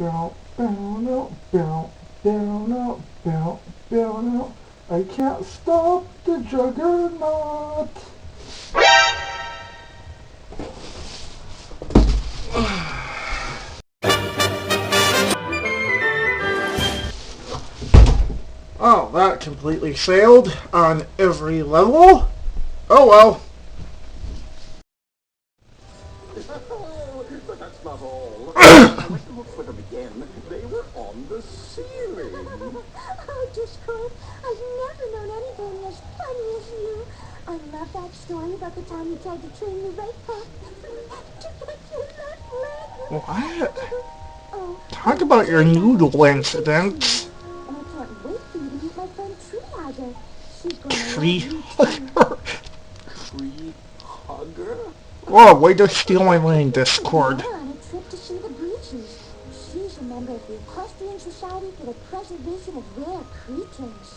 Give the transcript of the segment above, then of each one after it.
bow, bow, bow, bow, bow, bow. I can't stop the juggernaut. Oh, that completely failed on every level. Oh well. But that's not all. I went to look for them again. They were on the ceiling. Oh, Discord, I've never known anybody as funny as you. I love that story about the time you tried to train the right pup to get your left leg. What? Oh, Talk about your noodle incidents. and I can't wait for you to meet my friend Treehugger. She's going to love Tree you too. hugger. Tree hugger? Whoa, way to steal my lane, Discord. We're on a trip to see the breeches. She's a member of the Equestrian Society for the Preservation of Rare Creatures.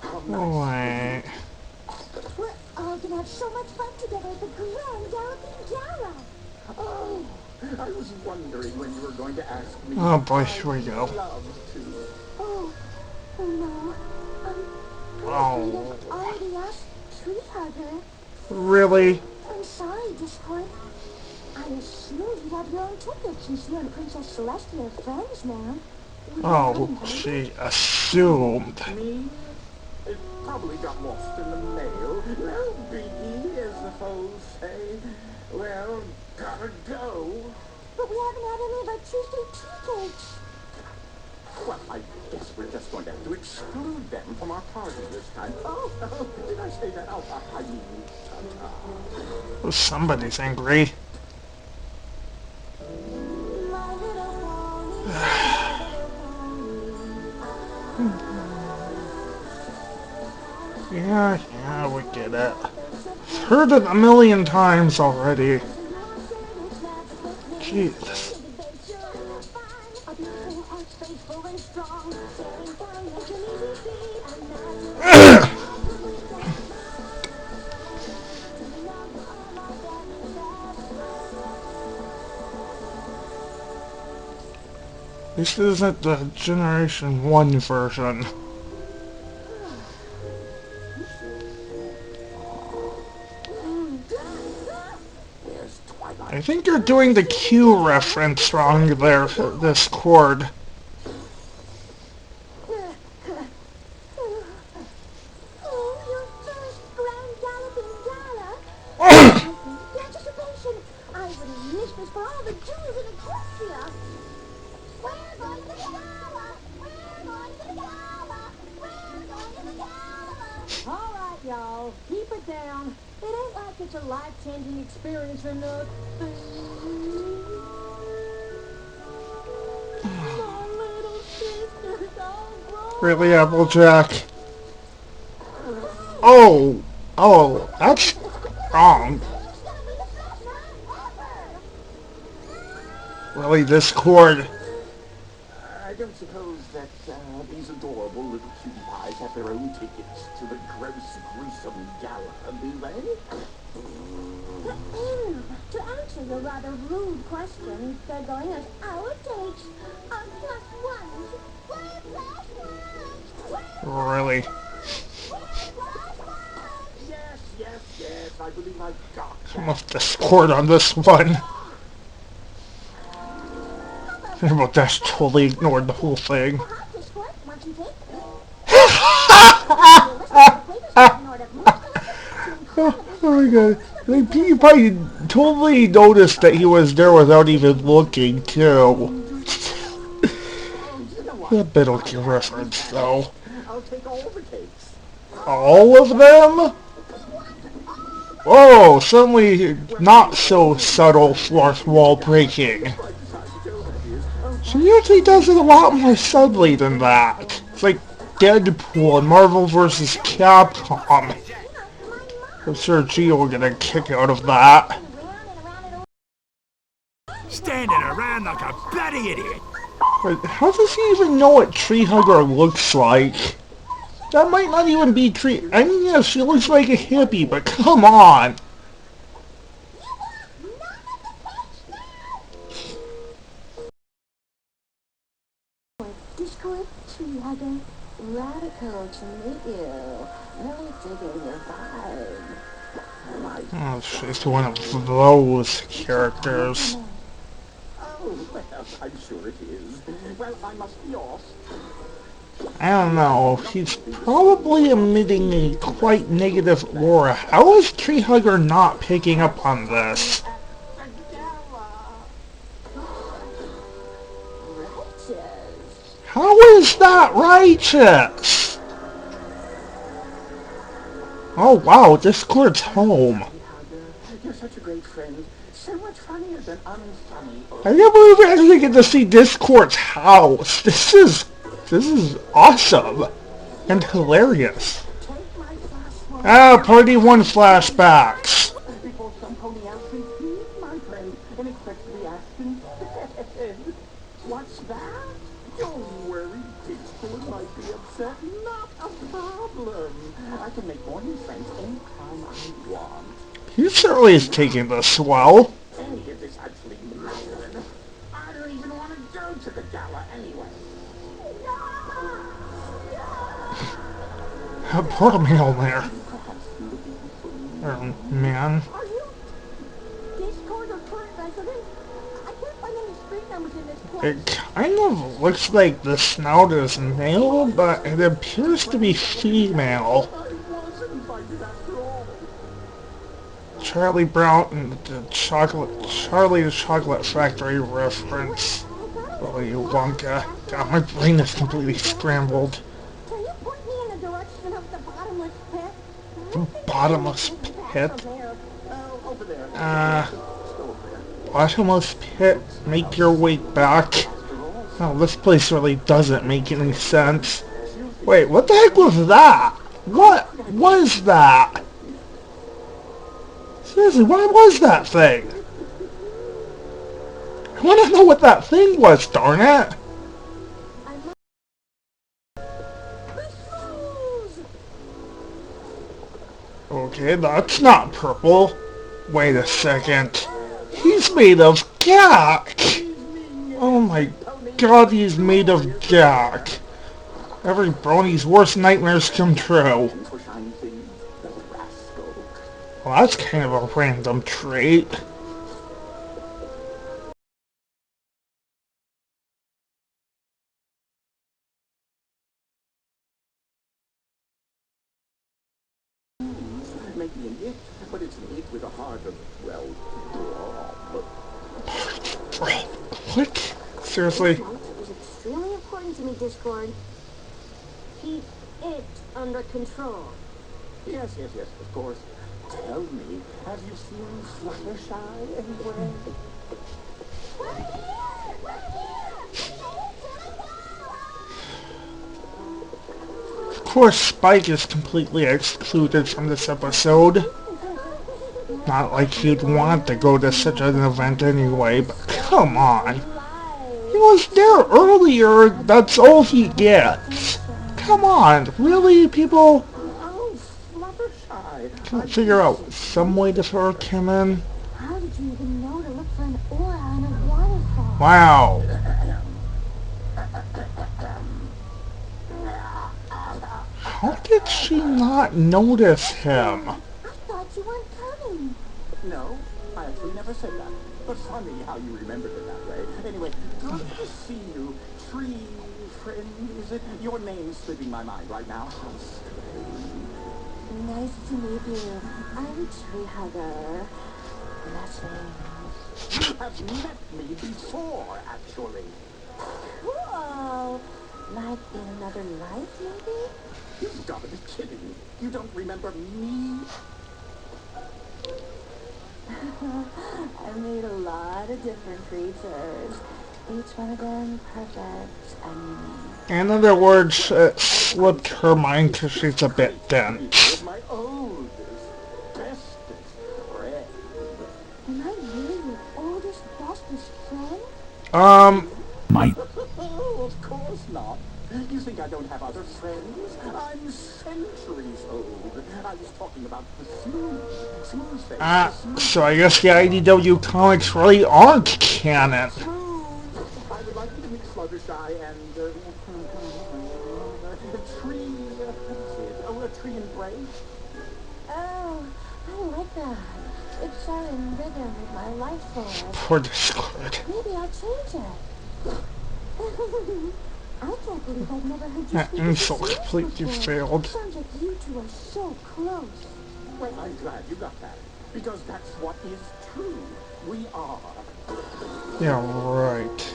How What? nice. We're all gonna have so much fun together at the Grand Galloping Gala. Oh, I was wondering when you were going to ask me. Oh boy, here we go. I'd love to. Oh no. I'm afraid Oh. I've already asked Treehugger. Really? I'm sorry, Discord. I assumed you'd have your own ticket since you and Princess Celestia are friends now. Oh, she assumed. Me? It probably got lost in the mail. No biggie, as the folks say. Well, gotta go. But we haven't had any of our Tuesday tea cakes. Well, I guess we're just going to have to exclude them from our party this time. Oh, did I say that? Oh, I mean, ta-ta. Oh, somebody's angry. My little pony, my little pony. Yeah, we get it. Heard it a million times already. Jesus. This isn't the Generation 1 version. There's Twilight. I think you're doing the Q reference wrong there, Discord. Oh, your first Grand Galloping Gala. The anticipation. I wouldn't miss this for all the jewels in Equestria. We're going to the gala. We're going to the gala. We're going to the gala. All right, y'all. Keep it down. It ain't like it's a life-changing experience or nothing. My little sister's all grown. Really, Applejack? Oh, that's wrong. Really, Discord? I don't suppose that these adorable little cutie pies have their own tickets to the gross, gruesome gala, do they? To answer your rather rude question, they're going as our dates on plus ones. We're plus ones. Really? Yes, I believe I got I'm that. off Discord on this one. But that's totally ignored the whole thing. Oh my god. Like, you probably totally noticed that he was there without even looking, too. A bit of a reference, though. I'll take all the cakes. All of them? Oh, suddenly not so subtle fourth wall breaking. She usually does it a lot more subtly than that. It's like Deadpool and Marvel vs. Capcom. I'm sure Gio will get a kick out of that. Standing around like a bloody idiot. Wait, how does he even know what Treehugger looks like? That might not even be Tree... I mean, yeah, she looks like a hippie, but come on! good, tree hugger. Radical to meet you. Really digging your vibe. Oh, she's one of those characters. Oh, well, I'm sure it is. Well, I must be off. I don't know, he's probably emitting a quite negative aura. How is Tree Hugger not picking up on this? Righteous. How is that righteous? Oh wow, Discord's home. You're such a great friend. So much funnier than unfunny. I can't believe we actually get to see Discord's house. This is awesome and hilarious. Take my fast one. Ah, Party 1 flashbacks. Before some pony Ashton sees my friend and expects to be Ashton dead. What's that? Don't worry, Discord might be upset. Not a problem. I can make more new friends anytime I want. He certainly is taking this well. Any of this actually matters. I don't even want to go to the gala anyway. Poor mailman. Oh, man. Are you Discord or current resident? I can't find any street numbers in this place. It kind of looks like the snout is male, but it appears to be female. I wasn't invited after all. Charlie Brown and the Charlie the Chocolate Factory reference. Willy Wonka. God, my brain is completely scrambled. Can you point me in the direction of the bottomless pit? The bottomless pit? Oh, over there. Bottomless pit? Make your way back? Oh, this place really doesn't make any sense. Wait, what the heck was that? What was that? Seriously, what was that thing? I want to know what that thing was, darn it! Okay, that's not purple. Wait a second. He's made of gack! Oh my god, he's made of gack. Every brony's worst nightmares come true. Well, that's kind of a random trait. Maybe an it, but it's an it with a heart of, well, What? Seriously? It was extremely important to me, Discord. Keep it under control. Yes, of course. Tell me, have you seen Fluttershy anywhere? Of course, Spike is completely excluded from this episode. Not like you'd want to go to such an event anyway, but come on. He was there earlier, that's all he gets. Come on, really, people? Oh, Fluttershy! Can't figure out some way to throw him in? How did you even know to look for an aura in a waterfall? Wow. How did she not notice him? I thought you weren't coming. No, I actually never said that. But funny how you remembered it that way. Anyway, good to see you, tree friend. Is it your name's slipping my mind right now? How strange. Nice to meet you. I'm Tree Hugger. Blessings. You have met me before, actually. Cool. Like in another life, maybe? You've got to be kidding. You don't remember me? I made a lot of different creatures. Each one of them perfect and unique. In other words, it slipped her mind because she's a bit dense. You're my oldest, bestest friend. Am I really your oldest, bestest friend? Oh, of course not. You think I don't have other friends? I'm centuries old. I was talking about the smooth face. So I guess the IDW comics really aren't canon. Smooth. I would like you to mix Fluttershy and the tree. Oh, a tree embrace. Oh, I like that. It's so in rhythm with my life force. For Discord. Maybe I'll change it. I can't believe I've never heard you That speak as a insult snake completely before. failed. Sounds like you two are so close. Well, I'm glad you got that. Because that's what is true. We are. Yeah, right.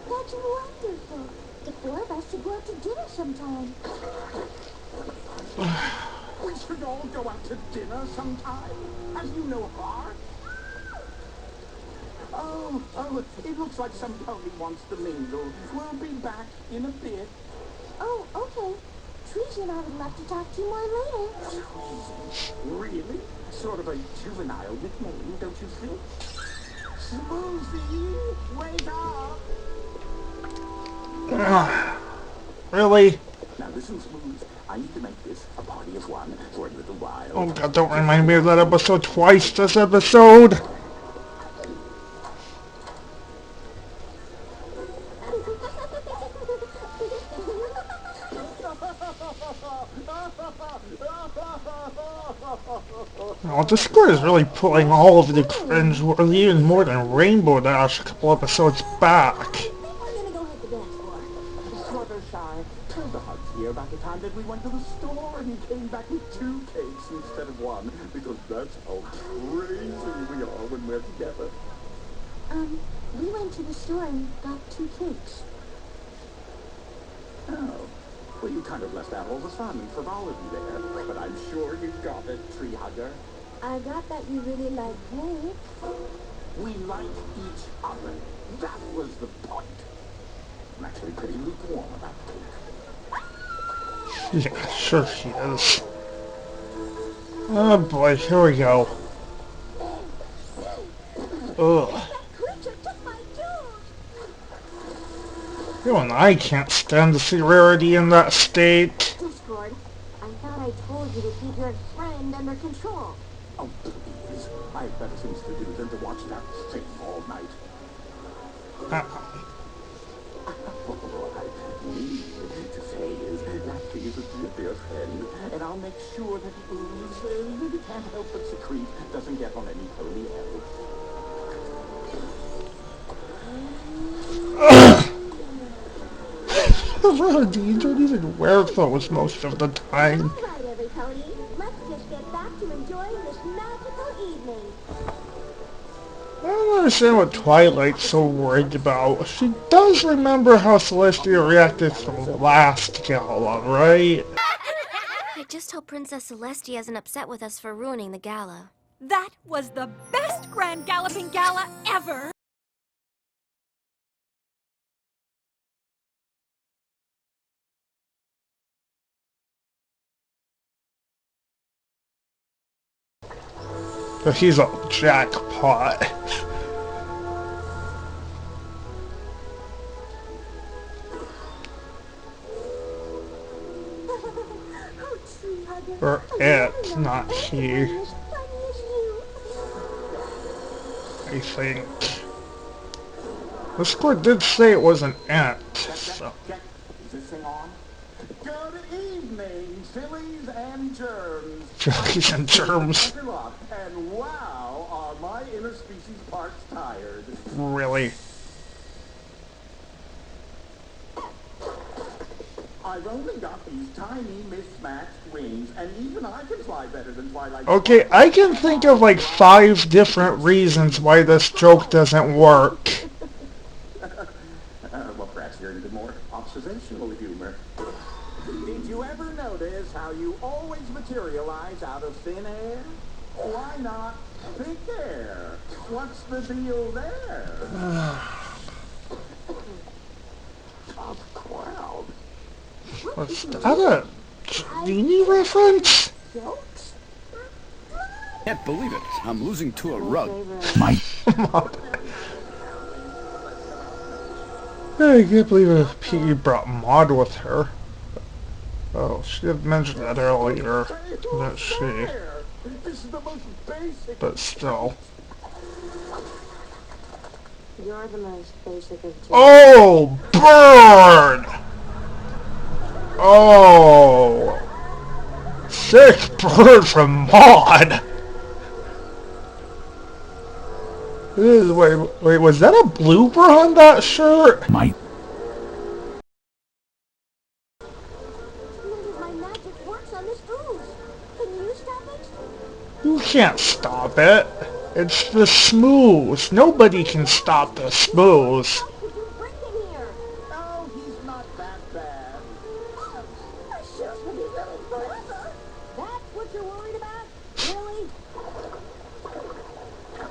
That's wonderful. The four of us should go out to dinner sometime. We should all go out to dinner sometime. Have you no heart? Oh, it looks like some pony wants to mingle. We'll be back in a bit. Oh, okay. Treasy and I would love to talk to you more later. Really? Sort of a juvenile nickname, don't you think? Smoothie, wake up! Really? Now listen, Smooth. I need to make this a party of one for a little while. Oh god, don't remind me of that episode twice this episode. Oh, Discord is really pulling all of the cringe-worthy, even more than Rainbow Dash a couple episodes back. I think we're gonna go hit the dance floor. Fluttershy, tell the Hugs here about the time that we went to the store and you came back with 2 cakes instead of 1, because that's how crazy we are when we're together. We went to the store and got 2 cakes. Oh. Well, you kind of left out all the fun and frivolity there, but I'm sure you got it, tree hugger. I got that you really like cake. We like each other. That was the point. I'm actually pretty lukewarm about cake. Yeah, sure she is. Oh boy, here we go. Ugh. That creature took my dude. Even I can't stand to see Rarity in that state. Discord, I thought I told you to keep your friend under control. Oh, please. I have better things to do than to watch that thing all night. All I need to say is that he is a dear friend, and I'll make sure that the ooze can't help but secrete doesn't get on any pony else. Rarity, you don't even wear clothes most of the time. All right, every pony. Let's just get back to enjoying this magical evening. I don't understand what Twilight's so worried about. She does remember how Celestia reacted to the last gala, right? I just hope Princess Celestia isn't upset with us for ruining the gala. That was the best Grand Galloping Gala ever! But he's a jackpot. Oh, tree hugger. Or it, not he, As funny as you. I think. Discord did say it was an ant, so. Is this thing on? Good evening, sillies and germs. Jellies and germs. And wow, are my interspecies parts tired. Really. I've only got these tiny mismatched wings, and even I can fly better than Twilight. Okay, I can think of like 5 different reasons why this joke doesn't work. Well, perhaps you're into more observational humor. Did you ever notice how you always materialize out of thin air? Why not thick air? What's the deal there? Tough crowd. Was that a Genie reference? Jokes? Can't believe it. I'm losing to a rug. I can't believe Piggy brought Maud with her. Oh, she did mention that earlier, didn't she? This is the most basic. But still. You're the most basic of two. Oh, burn! Oh, sick burn from Maud. Wait, was that a blooper on that shirt? My None of my magic works on this ooze. Can you stop it? You can't stop it. It's the smooth. Nobody can stop the smooth. How could you bring it here? Oh, he's not that bad. My shoes will be ruined forever. That's what you're worried about? Really?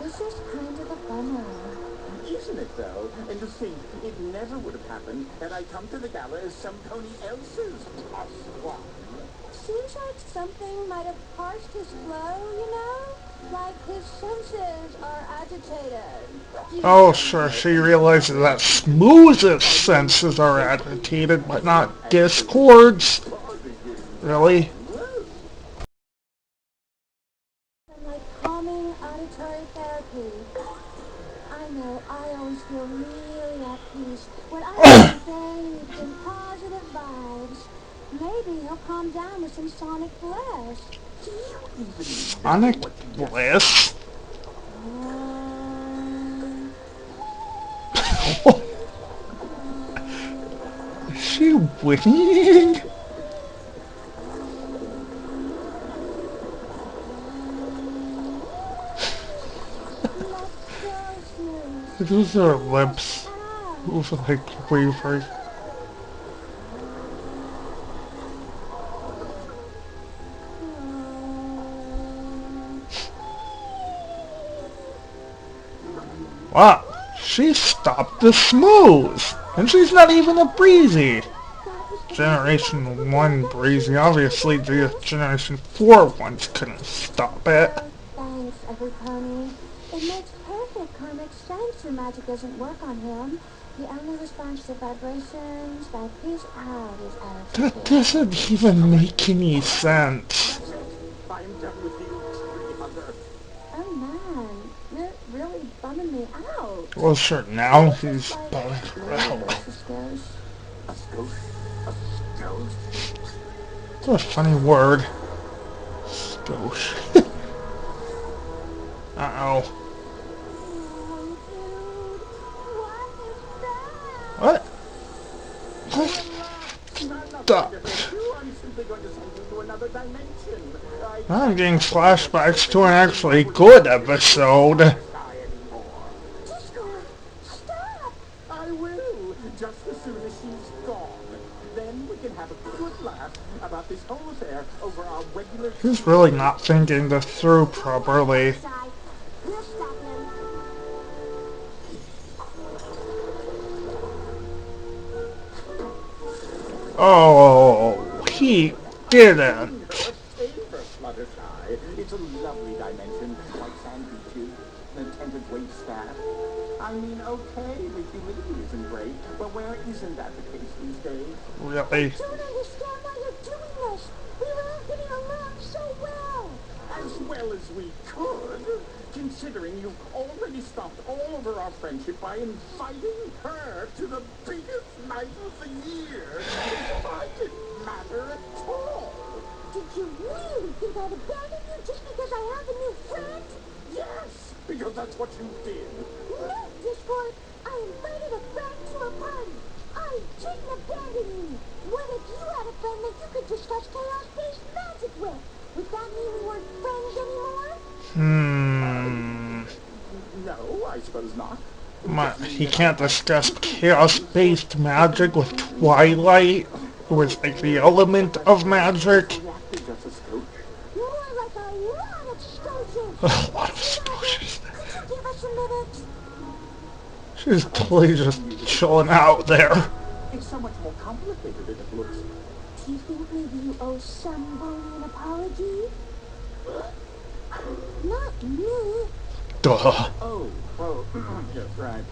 This is kind of a bummer. Isn't it, though? And to think, it never would have happened had I come to the gala as some pony else's plus one. Seems like something might have harshed his flow, you know? Like his senses are agitated. Oh, sure, she realizes that Smooth's senses are agitated, but not Discord's. Really? Like calming auditory therapy. I know, I always feel really at peace when I'm bathed in positive vibes. Maybe he'll calm down with some sonic bliss. Sonic Bliss? Is she winning? Those are lips. Those are like wavering. Wow, she stopped the smooth! And she's not even a breezy! Generation 1 breezy, obviously the Generation 4 ones couldn't stop it. Thanks, every pony. It makes perfect karmic sense your magic doesn't work on him. He only responds to vibrations that he's out his That attitude. doesn't even make any sense. I'm done with you, tree hugger. Oh man, you're really bumming me out. Well, sure, now he's Like, bummed maybe out. that's a skosh. A skosh? A skosh? It's a funny word. Skosh. Uh-oh. Oh, dude, what is that? What? I'm not Stop. going to hurt you. I'm simply going to send you to another dimension. I'm getting flashbacks to an actually good episode. Die anymore. Discord, stop! I will, just as soon as she's gone. Then we can have a good laugh about this whole affair over our regular... He's really not thinking this through properly. We'll stop him. Oh, he didn't. Fluttershy. It's a lovely dimension, like sand beaches, and tented wasteland. I mean, okay, the humidity isn't great, but where isn't that the case these days? Really? I don't understand why you're doing this. We were all getting along so well. As well as we could, considering you've already stopped all over our friendship by inviting her to the biggest night of the year. As if I didn't matter at all. Did you really think I'd abandon you just because I have a new friend? Yes, because that's what you did. No, Discord. I invited a friend to a party. I didn't abandon you. What if you had a friend that you could discuss chaos-based magic with? Would that mean we weren't friends anymore? No, I suppose not. He can't discuss chaos-based magic with Twilight, who is like the element of magic. Exactly just a scope. More like a lot of scotches. A lot of scotches. Could you give us a minute? She's totally just chilling out there. It's so much more complicated than it looks. Do you think maybe you owe somebody an apology? Not me. Duh. Oh, well, yes, right.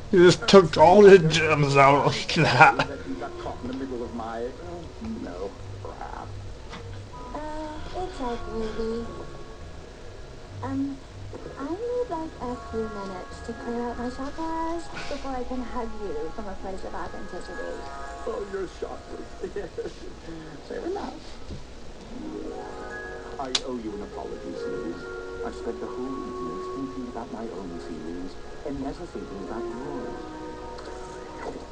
He just took all the gems out like that. That you got caught in the middle of my, no, perhaps. check, Ruby. I need like a few minutes to clear out my chakras before I can hug you from a place of authenticity. Oh, your chakras. Fair enough. I owe you an apology, Sneeze. I spent the whole evening thinking about my own feelings and never thinking about yours.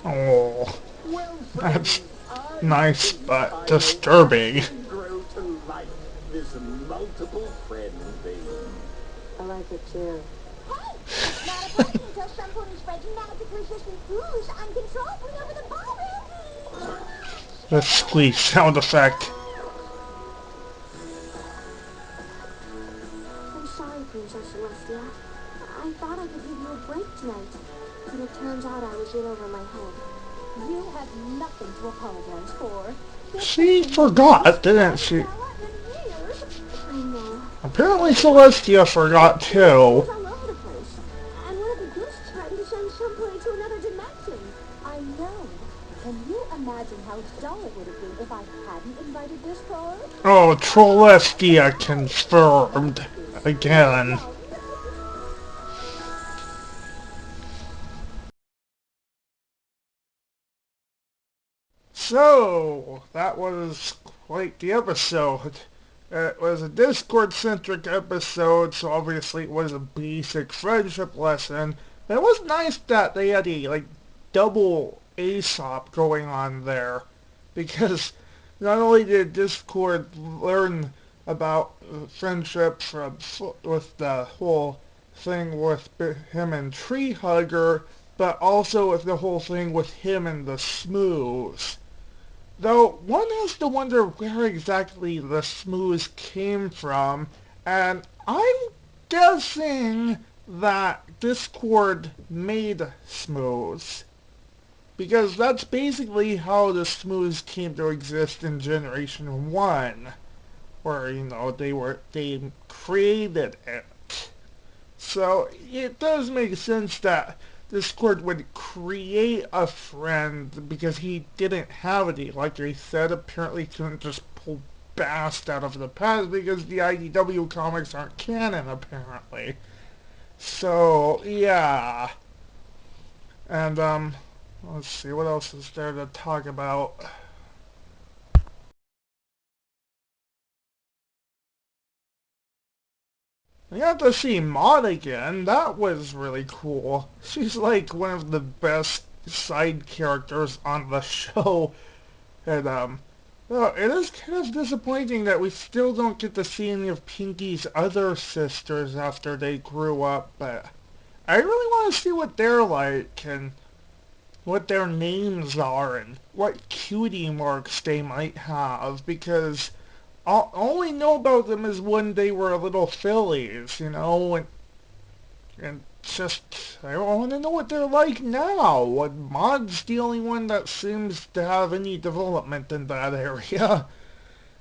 Oh, Well, that's friends, I nice think but I disturbing. may grow to like this multiple friend thing. I like it too. Hey! Not a party until some pony spreads magic-resistant ooze uncontrollably over the ballroom. The squeak sound effect. I'm sorry, Princess Celestia. I thought I could give you a break tonight, but it turns out I was in over my head. You have nothing to apologize for. She forgot, didn't she? Gala in years. I know. Apparently Celestia forgot too. All over the place. And one of the ghosts threatened to send somebody to another dimension. I know. Can you imagine how dull it would have been if I hadn't invited this card? Oh, Trollestia confirmed. Again. So, that was quite the episode. It was a Discord-centric episode, so obviously it was a basic friendship lesson. But it was nice that they had a, double Aesop going on there. Because not only did Discord learn about friendship with the whole thing with him and Tree Hugger, but also with the whole thing with him and the Smooths. Though one has to wonder where exactly the Smooths came from, and I'm guessing that Discord made Smooths. Because that's basically how the Smooths came to exist in Generation 1. Where, they created it. So it does make sense that Discord would create a friend because he didn't have any. Like I said, apparently he couldn't just pull Bast out of the past because the IDW comics aren't canon, apparently. So, yeah. And, let's see, what else is there to talk about? I got to see Maud again. That was really cool. She's like one of the best side characters on the show. And, well, it is kind of disappointing that we still don't get to see any of Pinky's other sisters after they grew up, but I really want to see what they're like and what their names are and what cutie marks they might have, because all we know about them is when they were little fillies, and just, I want to know what they're like now. And Maud's the only one that seems to have any development in that area.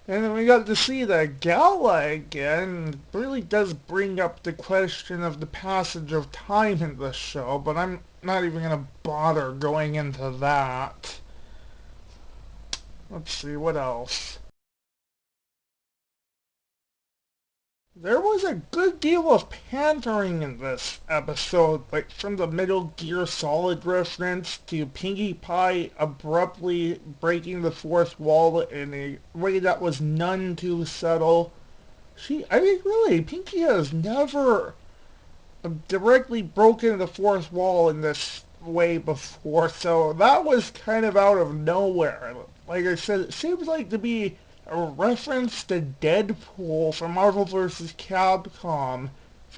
And then we got to see the gala again. It really does bring up the question of the passage of time in the show, but I'm not even going to bother going into that. Let's see, what else? There was a good deal of pandering in this episode, like from the Metal Gear Solid reference to Pinkie Pie abruptly breaking the fourth wall in a way that was none too subtle. I mean, really, Pinkie has never directly broken the fourth wall in this way before, so that was kind of out of nowhere. Like I said, it seems like to be a reference to Deadpool from Marvel vs. Capcom,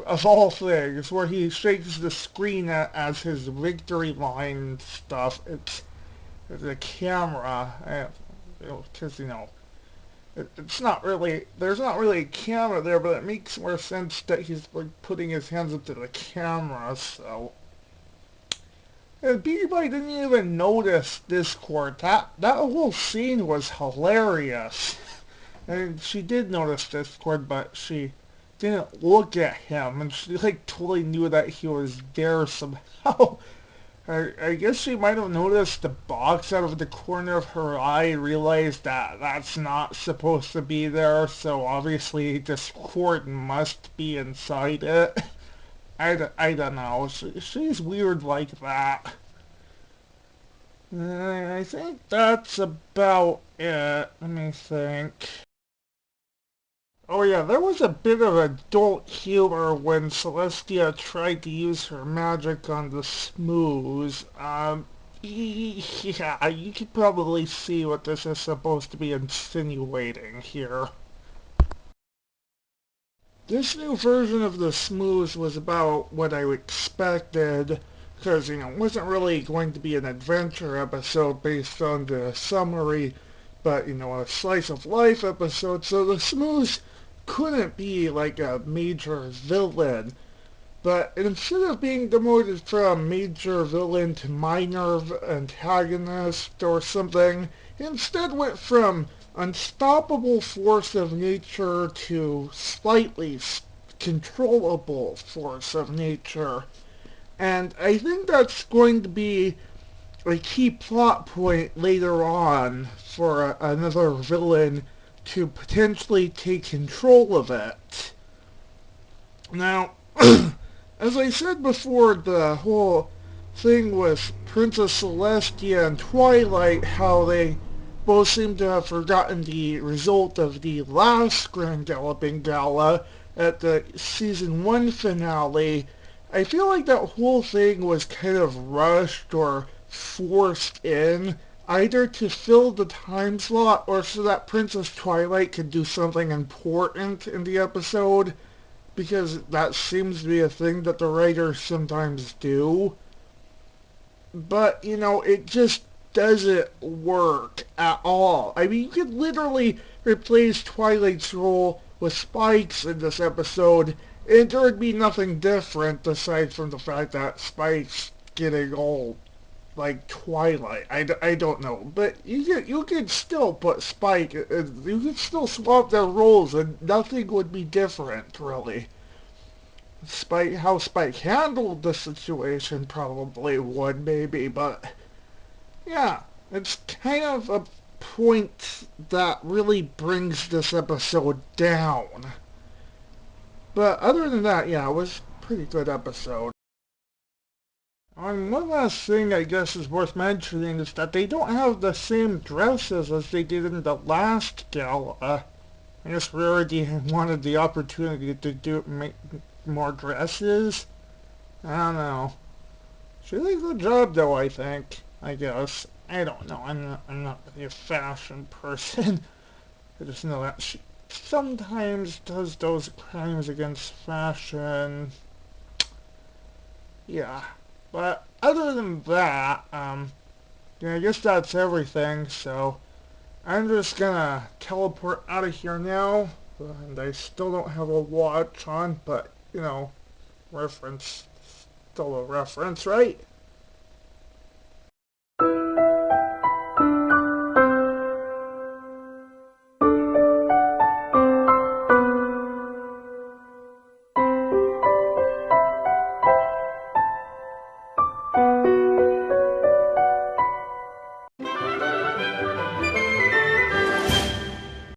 of all things, where he shakes the screen as his victory line and stuff. It's the camera, because, it's not really, there's not really a camera there, but it makes more sense that he's like putting his hands up to the camera, so. And Peabody didn't even notice Discord. That whole scene was hilarious. And she did notice Discord, but she didn't look at him, and she like totally knew that he was there somehow. I guess she might have noticed the box out of the corner of her eye, realized that that's not supposed to be there, so obviously this cord must be inside it. I don't know. She's weird like that. I think that's about it. Let me think. Oh yeah, there was a bit of adult humor when Celestia tried to use her magic on the Smooths. Yeah, you could probably see what this is supposed to be insinuating here. This new version of the Smooths was about what I expected, because, it wasn't really going to be an adventure episode based on the summary, but, a slice of life episode, so the Smooths couldn't be like a major villain. But instead of being demoted from major villain to minor antagonist or something, instead went from unstoppable force of nature to slightly controllable force of nature. And I think that's going to be a key plot point later on for another villain to potentially take control of it. Now, as I said before, the whole thing with Princess Celestia and Twilight, how they both seem to have forgotten the result of the last Grand Galloping Gala at the season 1 finale. I feel like that whole thing was kind of rushed or forced in, either to fill the time slot or so that Princess Twilight could do something important in the episode, because that seems to be a thing that the writers sometimes do. But, it just doesn't work at all. I mean, you could literally replace Twilight's role with Spike's in this episode, and there would be nothing different aside from the fact that Spike's getting all like Twilight. I don't know. But you could still put Spike, you could still swap their roles and nothing would be different, really. How Spike handled the situation probably would, maybe, but yeah, it's kind of a point that really brings this episode down. But other than that, yeah, it was a pretty good episode. And one last thing I guess is worth mentioning is that they don't have the same dresses as they did in the last gala. I guess Rarity wanted the opportunity to make more dresses. I don't know. She did a good job though, I think. I guess. I don't know. I'm not really a fashion person. I just know that she sometimes does those crimes against fashion. Yeah. But other than that, yeah, I guess that's everything, so I'm just gonna teleport out of here now. And I still don't have a watch on, but, reference, still a reference, right?